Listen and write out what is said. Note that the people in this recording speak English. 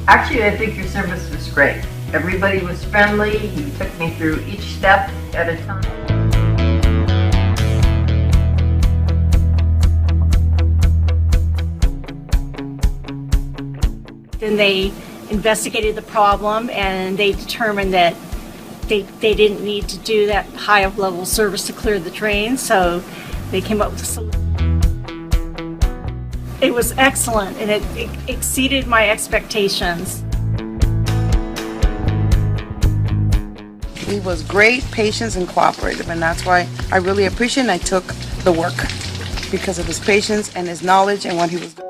Actually, I think your service was great. Everybody was friendly. You took me through each step at a time. Then they investigated the problem and they determined that they didn't need to do that high level service to clear the drain, so they came up with a solution. It was excellent and it exceeded my expectations. He was great, patient, and cooperative, and that's why I really appreciate and I took the work because of his patience and his knowledge and what he was doing.